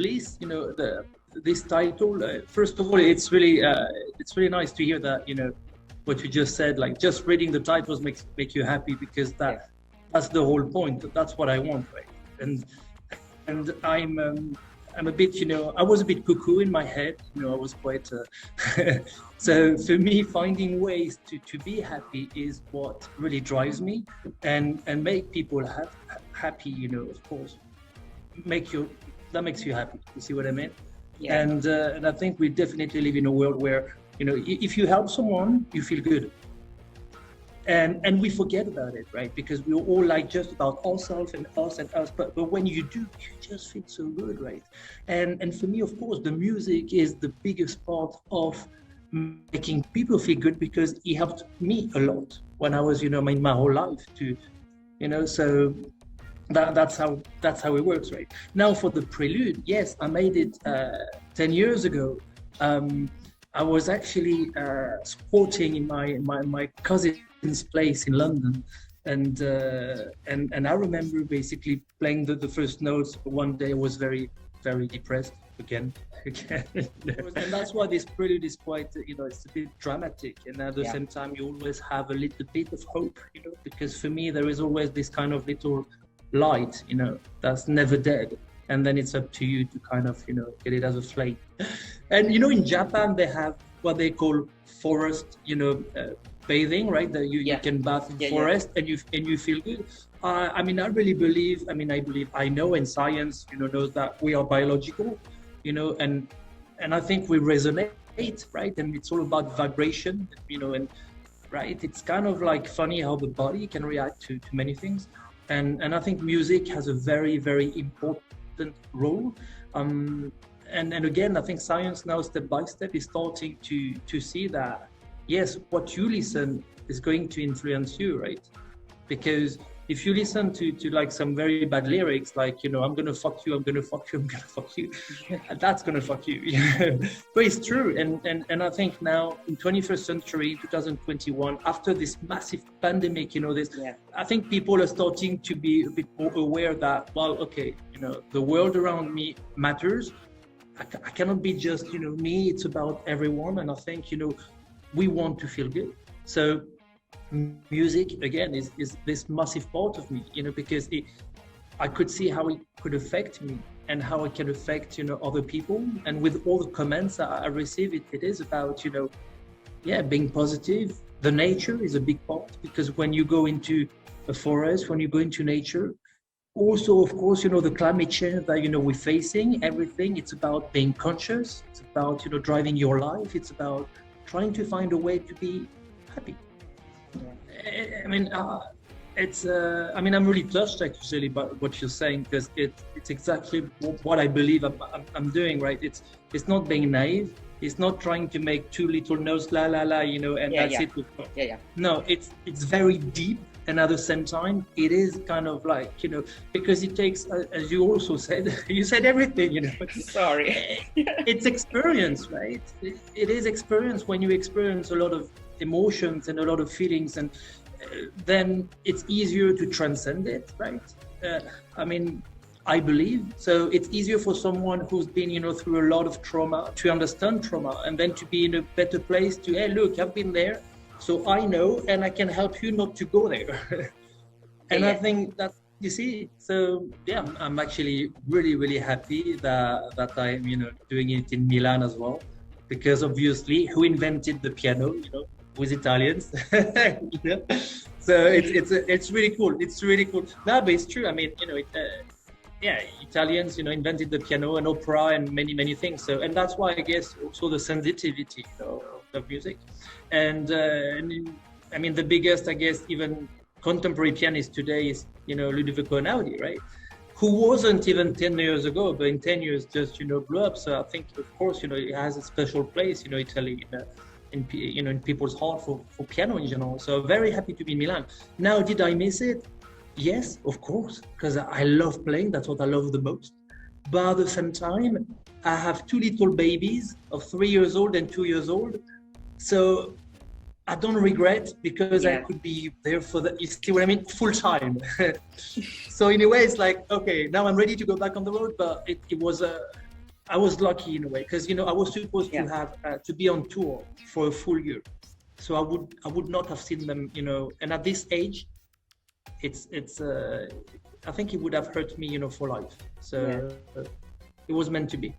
Bliss, this title. First of all, it's really nice to hear that, what you just said, like just reading the titles make you happy, because that's the whole point. That's what I want, right? And I'm a bit, I was a bit cuckoo in my head. I was quite. So for me, finding ways to be happy is what really drives me, and make people happy. Of course, that makes you happy. You see what I mean? Yeah. And I think we definitely live in a world where, if you help someone, you feel good. And we forget about it, right? Because we're all like just about ourselves and us and us. But when you do, you just feel so good, right? And for me, of course, the music is the biggest part of making people feel good, because it helped me a lot when I was, in my whole life to, so that's how it works, right? Now for the prelude, yes, I made it 10 years ago. I was actually sporting in my cousin's place in London, and I remember basically playing the first notes. One day I was very, very depressed again. And that's why this prelude is quite, it's a bit dramatic, and at the same time you always have a little bit of hope, because for me there is always this kind of little light, that's never dead. And then it's up to you to kind of, get it as a flame. And, in Japan, they have what they call forest, bathing, right? That you can bath in forest and you feel good. I really believe, I know, and science, knows that we are biological, and I think we resonate, right? And it's all about vibration, and right? It's kind of like funny how the body can react to many things. And I think music has a very, very important role. And again, I think science now, step by step, is starting to see that, yes, what you listen is going to influence you, right? Because if you listen to like some very bad lyrics, like, I'm gonna fuck you, I'm gonna fuck you, I'm gonna fuck you, that's gonna fuck you. But it's true. And I think now in 21st century, 2021, after this massive pandemic, I think people are starting to be a bit more aware that, well, okay, the world around me matters. I cannot be just, me, it's about everyone. And I think, we want to feel good. So music, again, is this massive part of me, because I could see how it could affect me and how it can affect, other people. And with all the comments I receive, it is about, being positive. The nature is a big part, because when you go into a forest, when you go into nature, also, of course, the climate change that, we're facing, everything, it's about being conscious. It's about, driving your life. It's about trying to find a way to be happy. I'm really touched actually by what you're saying, because it's exactly what I believe I'm doing, right? It's not being naive. It's not trying to make two little notes, la la la, and that's it. No, it's very deep, and at the same time, it is kind of like, because it takes, as you also said, you said everything, Sorry. It's experience, right? It is experience. When you experience a lot of emotions and a lot of feelings, and then it's easier to transcend it, right? I believe so. It's easier for someone who's been, through a lot of trauma to understand trauma, and then to be in a better place to, hey, look, I've been there, so I know, and I can help you not to go there. And I think that, you see, so yeah, I'm actually really, really happy that I'm, doing it in Milan as well, because obviously, who invented the piano, with Italians. So it's really cool. It's really cool. No, but it's true. Italians, invented the piano and opera and many things. So, and that's why I guess also the sensitivity of music. And the biggest, I guess, even contemporary pianist today is, Ludovico Einaudi, right? Who wasn't even 10 years ago, but in 10 years just, blew up. So I think, of course, it has a special place, Italy, in people's heart for piano in general. So very happy to be in Milan. Now, did I miss it? Yes, of course, because I love playing. That's what I love the most. But at the same time, I have two little babies of 3 years old and 2 years old. So I don't regret, because I could be there for you see what I mean? Full time. So in a way, it's like, okay, now I'm ready to go back on the road, but it was I was lucky in a way, because I was supposed to have to be on tour for a full year, so I would not have seen them, and at this age, it's I think it would have hurt me, for life. So it was meant to be.